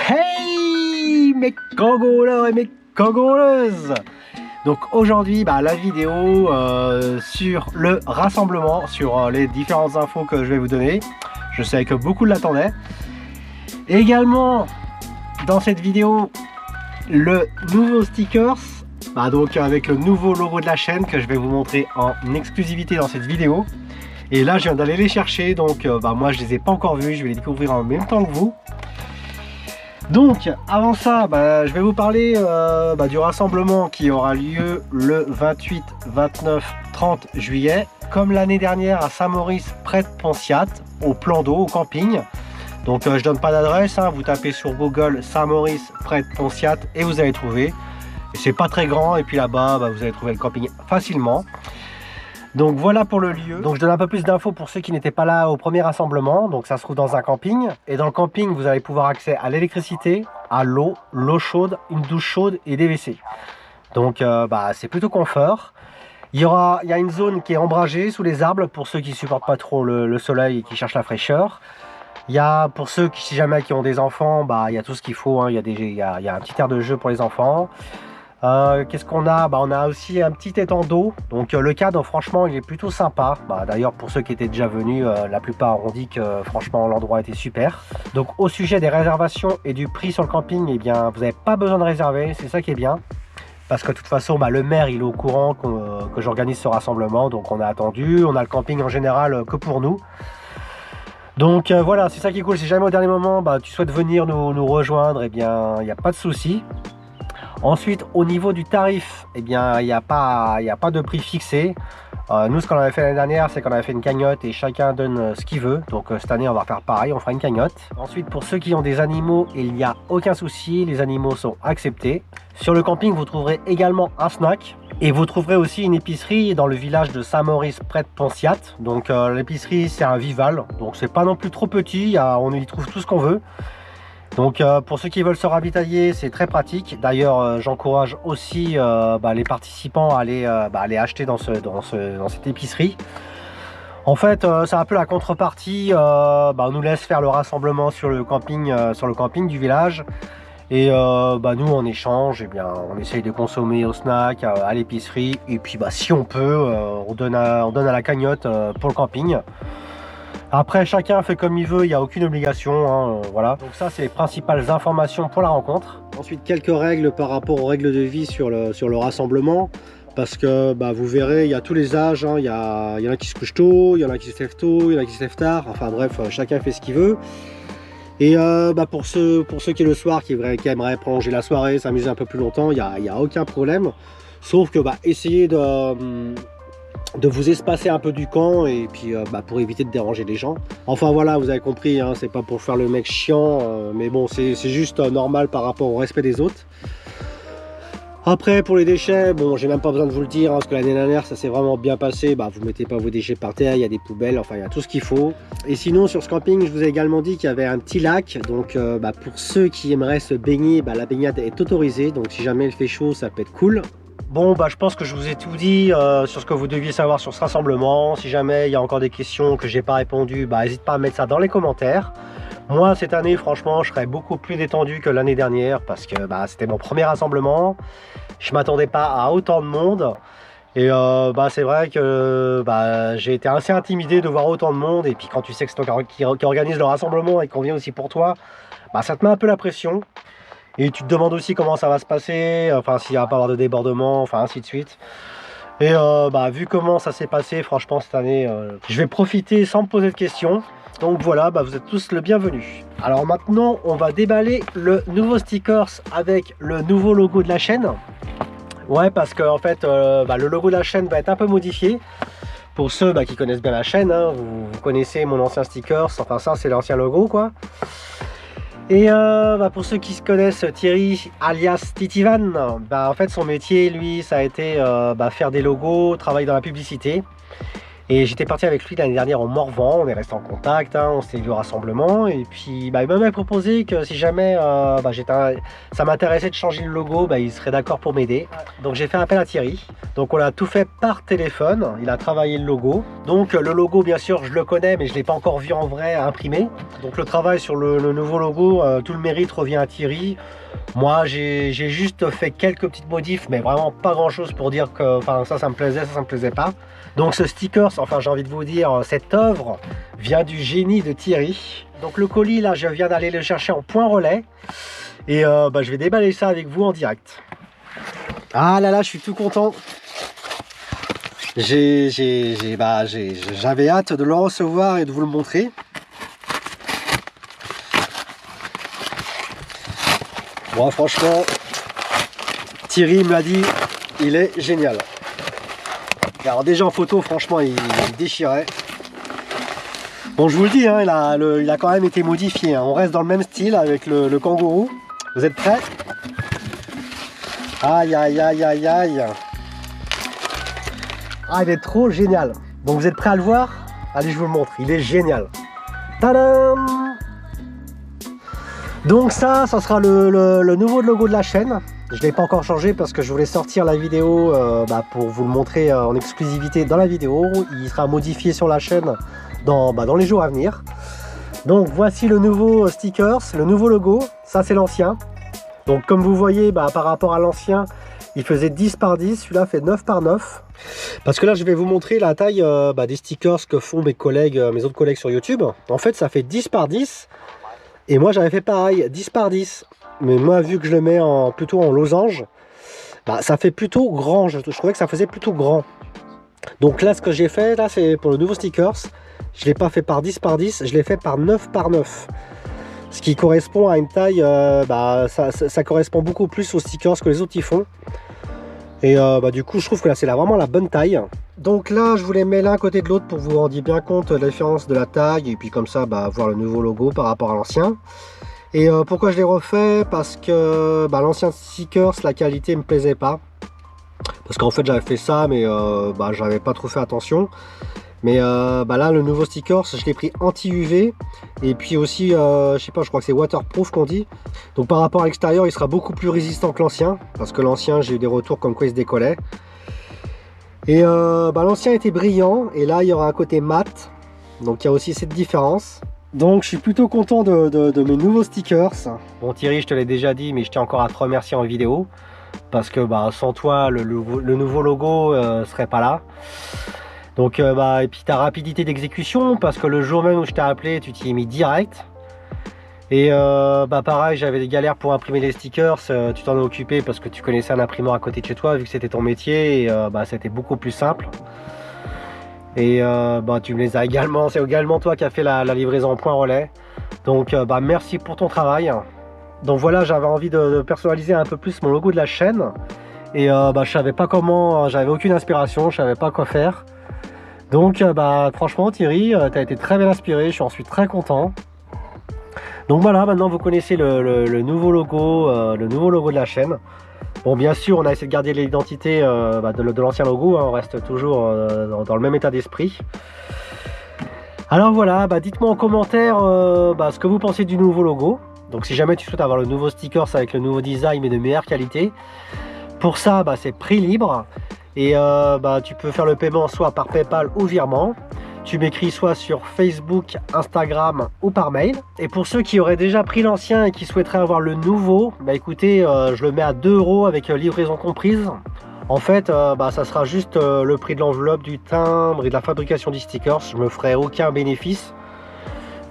Hey mes kangourous et mes kangoureuses. Donc aujourd'hui la vidéo sur le rassemblement, sur les différentes infos que je vais vous donner. Je sais que beaucoup l'attendaient. Également dans cette vidéo le nouveau stickers, donc avec le nouveau logo de la chaîne que je vais vous montrer en exclusivité dans cette vidéo. Et là je viens d'aller les chercher, donc moi je les ai pas encore vus, je vais les découvrir en même temps que vous. Donc avant ça, je vais vous parler du rassemblement qui aura lieu le 28, 29, 30 juillet, comme l'année dernière à Saint-Maurice près de Ponciat, au plan d'eau, au camping. Donc je donne pas d'adresse, vous tapez sur Google Saint-Maurice près de Ponciat et vous allez trouver. C'est pas très grand et puis là-bas vous allez trouver le camping facilement. Donc voilà pour le lieu. Donc je donne un peu plus d'infos pour ceux qui n'étaient pas là au premier rassemblement. Donc ça se trouve dans un camping. Et dans le camping, vous allez pouvoir accès à l'électricité, à l'eau chaude, une douche chaude et des WC. Donc c'est plutôt confort. Il y a une zone qui est ombragée sous les arbres pour ceux qui supportent pas trop le soleil et qui cherchent la fraîcheur. Il y a pour ceux qui, si jamais qui ont des enfants, il y a tout ce qu'il faut. Il y a un petit aire de jeu pour les enfants. Qu'est-ce qu'on a? On a aussi un petit étang d'eau. Donc le cadre franchement il est plutôt sympa. D'ailleurs pour ceux qui étaient déjà venus, la plupart ont dit que franchement l'endroit était super. Donc au sujet des réservations et du prix sur le camping, vous n'avez pas besoin de réserver, c'est ça qui est bien. Parce que de toute façon le maire il est au courant que j'organise ce rassemblement. Donc on a attendu, on a le camping en général que pour nous. Donc voilà, c'est ça qui est cool. Si jamais au dernier moment tu souhaites venir nous rejoindre, il n'y a pas de souci. Ensuite, au niveau du tarif, il n'y a pas de prix fixé. Nous, ce qu'on avait fait l'année dernière, c'est qu'on avait fait une cagnotte et chacun donne ce qu'il veut. Donc cette année, on va faire pareil, on fera une cagnotte. Ensuite, pour ceux qui ont des animaux, il n'y a aucun souci, les animaux sont acceptés. Sur le camping, vous trouverez également un snack. Et vous trouverez aussi une épicerie dans le village de Saint-Maurice près de Ponciat. Donc l'épicerie, c'est un Vival. Donc c'est pas non plus trop petit, on y trouve tout ce qu'on veut. Donc pour ceux qui veulent se ravitailler, c'est très pratique. D'ailleurs j'encourage aussi les participants à aller acheter dans cette épicerie. En fait c'est un peu la contrepartie, on nous laisse faire le rassemblement sur le camping du village. Et nous en échange, on essaye de consommer au snack, à l'épicerie. Et puis si on peut, on donne à la pour le camping. Après chacun fait comme il veut, il n'y a aucune obligation, voilà. Donc ça c'est les principales informations pour la rencontre. Ensuite quelques règles par rapport aux règles de vie sur le rassemblement. Parce que vous verrez, il y a tous les âges, il y en a qui se couchent tôt, il y en a qui se lèvent tôt, il y en a qui se lèvent tard. Enfin bref, chacun fait ce qu'il veut. Et pour ceux qui le soir, qui aimeraient prolonger la soirée, s'amuser un peu plus longtemps, il n'y a aucun problème. Sauf que essayez de vous espacer un peu du camp et puis pour éviter de déranger les gens. Enfin voilà, vous avez compris, c'est pas pour faire le mec chiant, mais bon, c'est juste normal par rapport au respect des autres. Après pour les déchets, bon j'ai même pas besoin de vous le dire, parce que l'année dernière ça s'est vraiment bien passé, vous mettez pas vos déchets par terre, il y a des poubelles, enfin il y a tout ce qu'il faut. Et sinon sur ce camping je vous ai également dit qu'il y avait un petit lac, donc pour ceux qui aimeraient se baigner, la baignade est autorisée, donc si jamais il fait chaud ça peut être cool. Bon je pense que je vous ai tout dit sur ce que vous deviez savoir sur ce rassemblement. Si jamais il y a encore des questions que j'ai pas répondu, n'hésite pas à mettre ça dans les commentaires. Moi cette année franchement je serais beaucoup plus détendu que l'année dernière parce que c'était mon premier rassemblement. Je m'attendais pas à autant de monde. Et c'est vrai que j'ai été assez intimidé de voir autant de monde. Et puis quand tu sais que c'est toi qui organise le rassemblement et qu'on vient aussi pour toi, ça te met un peu la pression. Et tu te demandes aussi comment ça va se passer, enfin s'il n'y va pas avoir de débordement, enfin ainsi de suite. Et vu comment ça s'est passé, franchement cette année, je vais profiter sans me poser de questions. Donc voilà, vous êtes tous le bienvenu. Alors maintenant, on va déballer le nouveau stickers avec le nouveau logo de la chaîne. Ouais, parce que en fait, le logo de la chaîne va être un peu modifié. Pour ceux qui connaissent bien la chaîne, vous connaissez mon ancien stickers, enfin ça c'est l'ancien logo quoi. Et pour ceux qui se connaissent Thierry alias Titivan, en fait son métier lui ça a été faire des logos, travailler dans la publicité. Et j'étais parti avec lui l'année dernière en Morvan, on est resté en contact, hein, on s'est vu au rassemblement. Et puis il m'a proposé que si jamais ça m'intéressait de changer le logo, il serait d'accord pour m'aider. Donc j'ai fait appel à Thierry. Donc on a tout fait par téléphone, il a travaillé le logo. Donc le logo bien sûr je le connais mais je ne l'ai pas encore vu en vrai imprimé. Donc le travail sur le nouveau logo, tout le mérite revient à Thierry. Moi j'ai juste fait quelques petites modifs mais vraiment pas grand chose pour dire que ça me plaisait, ça me plaisait pas. Donc ce sticker, enfin j'ai envie de vous dire, cette œuvre vient du génie de Thierry. Donc le colis là je viens d'aller le chercher en point relais. Et je vais déballer ça avec vous en direct. Ah là là, je suis tout content. J'avais hâte de le recevoir et de vous le montrer. Bon, franchement, Thierry me l'a dit, il est génial. Alors déjà en photo, franchement, il déchirait. Bon, je vous le dis, hein, il a quand même été modifié. Hein. On reste dans le même style avec le kangourou. Vous êtes prêts? Aïe, aïe, aïe, aïe, aïe. Ah, il est trop génial. Donc vous êtes prêts à le voir? Allez, je vous le montre. Il est génial. Tadam! Donc ça sera le nouveau logo de la chaîne. Je ne l'ai pas encore changé parce que je voulais sortir la vidéo pour vous le montrer en exclusivité dans la vidéo. Il sera modifié sur la chaîne dans les jours à venir. Donc voici le nouveau stickers, le nouveau logo. Ça c'est l'ancien. Donc comme vous voyez, par rapport à l'ancien, il faisait 10 par 10. Celui-là fait 9 par 9. Parce que là je vais vous montrer la taille des stickers que font mes autres collègues sur YouTube. En fait ça fait 10 par 10. Et moi j'avais fait pareil, 10 par 10. Mais moi vu que je le mets plutôt en losange, ça fait plutôt grand. Je trouvais que ça faisait plutôt grand. Donc là ce que j'ai fait, là c'est pour le nouveau stickers. Je ne l'ai pas fait par 10 par 10, je l'ai fait par 9 par 9. Ce qui correspond à une taille, ça correspond beaucoup plus aux stickers que les autres y font. Et du coup je trouve que là c'est vraiment la bonne taille. Donc là je vous les mets l'un à côté de l'autre pour vous rendre bien compte de la différence de la taille. Et puis comme ça voir le nouveau logo par rapport à l'ancien. Et pourquoi je l'ai refait? Parce que l'ancien stickers, la qualité me plaisait pas. Parce qu'en fait j'avais fait ça mais j'avais pas trop fait attention. Mais là le nouveau stickers je l'ai pris anti-UV. Et puis aussi je sais pas, je crois que c'est waterproof qu'on dit. Donc par rapport à l'extérieur il sera beaucoup plus résistant que l'ancien. Parce que l'ancien j'ai eu des retours comme quoi il se décollait. Et l'ancien était brillant. Et là il y aura un côté mat. Donc il y a aussi cette différence. Donc je suis plutôt content de mes nouveaux stickers. Bon Thierry, je te l'ai déjà dit mais je tiens encore à te remercier en vidéo. Parce que sans toi le nouveau logo serait pas là. Donc et puis ta rapidité d'exécution, parce que le jour même où je t'ai appelé tu t'y es mis direct. Et pareil, j'avais des galères pour imprimer les stickers, tu t'en es occupé parce que tu connaissais un imprimeur à côté de chez toi vu que c'était ton métier. Et c'était beaucoup plus simple. Et tu me les as également, c'est également toi qui as fait la livraison en point relais. Donc merci pour ton travail. Donc voilà, j'avais envie de personnaliser un peu plus mon logo de la chaîne. Et je savais pas comment, j'avais aucune inspiration, je savais pas quoi faire. Donc franchement Thierry, tu as été très bien inspiré, je suis très content. Donc voilà, maintenant vous connaissez le nouveau logo de la chaîne. Bon bien sûr on a essayé de garder l'identité de l'ancien logo, hein, on reste toujours dans le même état d'esprit. Alors voilà, dites-moi en commentaire ce que vous pensez du nouveau logo. Donc si jamais tu souhaites avoir le nouveau stickers avec le nouveau design mais de meilleure qualité, pour ça c'est prix libre. Et tu peux faire le paiement soit par PayPal ou virement. Tu m'écris soit sur Facebook, Instagram ou par mail. Et pour ceux qui auraient déjà pris l'ancien et qui souhaiteraient avoir le nouveau, écoutez, je le mets à 2 € avec livraison comprise. En fait, ça sera juste le prix de l'enveloppe, du timbre et de la fabrication du sticker. Je me ferai aucun bénéfice.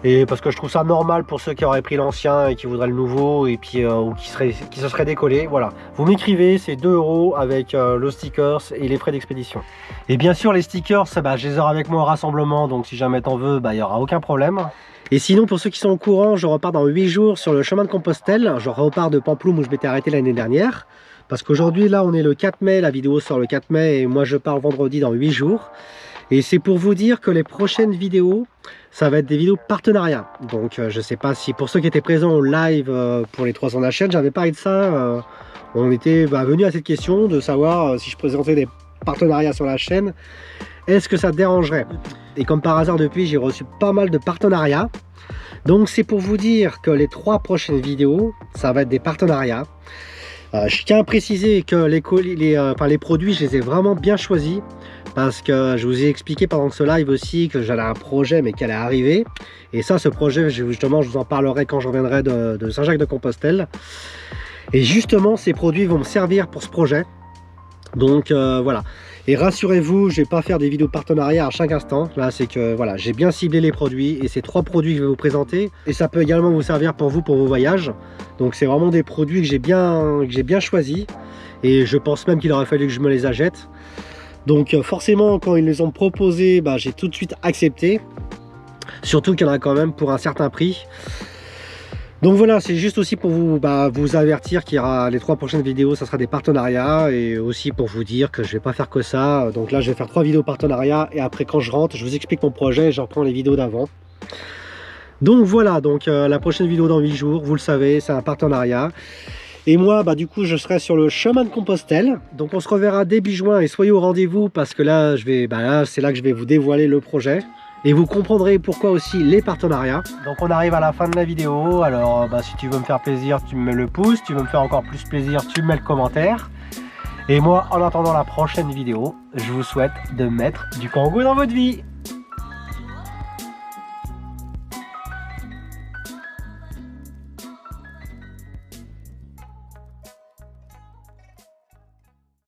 Et parce que je trouve ça normal pour ceux qui auraient pris l'ancien et qui voudraient le nouveau et puis ou qui se seraient décollés. Voilà, vous m'écrivez, c'est 2 € avec le stickers et les frais d'expédition. Et bien sûr les stickers, je les aurai avec moi au rassemblement, donc si jamais t'en veux, il n'y aura aucun problème. Et sinon pour ceux qui sont au courant, je repars dans 8 jours sur le chemin de Compostelle. Je repars de Pampelune où je m'étais arrêté l'année dernière. Parce qu'aujourd'hui là on est le 4 mai, la vidéo sort le 4 mai et moi je pars vendredi dans 8 jours. Et c'est pour vous dire que les prochaines vidéos, ça va être des vidéos partenariats. Donc je sais pas si pour ceux qui étaient présents au live pour les 300 de la chaîne, j'avais parlé de ça. On était venu à cette question de savoir si je présentais des partenariats sur la chaîne. est-ce que ça te dérangerait? Et comme par hasard depuis, j'ai reçu pas mal de partenariats. Donc c'est pour vous dire que les 3 prochaines vidéos, ça va être des partenariats. Je tiens à préciser que les produits, je les ai vraiment bien choisis. Parce que je vous ai expliqué pendant ce live aussi que j'avais un projet mais qui allait arriver. Et ça, ce projet, justement, je vous en parlerai quand je reviendrai de Saint-Jacques-de-Compostelle. Et justement, ces produits vont me servir pour ce projet. Donc voilà. Et rassurez-vous, je ne vais pas faire des vidéos de partenariat à chaque instant. Là, c'est que voilà, j'ai bien ciblé les produits et ces 3 produits que je vais vous présenter. Et ça peut également vous servir pour vous, pour vos voyages. Donc c'est vraiment des produits que j'ai bien choisis. Et je pense même qu'il aurait fallu que je me les achète. Donc forcément, quand ils les ont proposés, bah, j'ai tout de suite accepté. Surtout qu'il y en a quand même pour un certain prix. Donc voilà, c'est juste aussi pour vous, vous avertir qu'il y aura les 3 prochaines vidéos, ça sera des partenariats. Et aussi pour vous dire que je vais pas faire que ça. Donc là, je vais faire 3 vidéos partenariats. Et après, quand je rentre, je vous explique mon projet et je reprends les vidéos d'avant. Donc voilà, donc la prochaine vidéo dans 8 jours, vous le savez, c'est un partenariat. Et moi, du coup, je serai sur le chemin de Compostelle. Donc on se reverra début juin et soyez au rendez-vous parce que là, c'est là que je vais vous dévoiler le projet. Et vous comprendrez pourquoi aussi les partenariats. Donc on arrive à la fin de la vidéo. Alors si tu veux me faire plaisir, tu me mets le pouce. Tu veux me faire encore plus plaisir, tu me mets le commentaire. Et moi, en attendant la prochaine vidéo, je vous souhaite de mettre du Kangoo dans votre vie.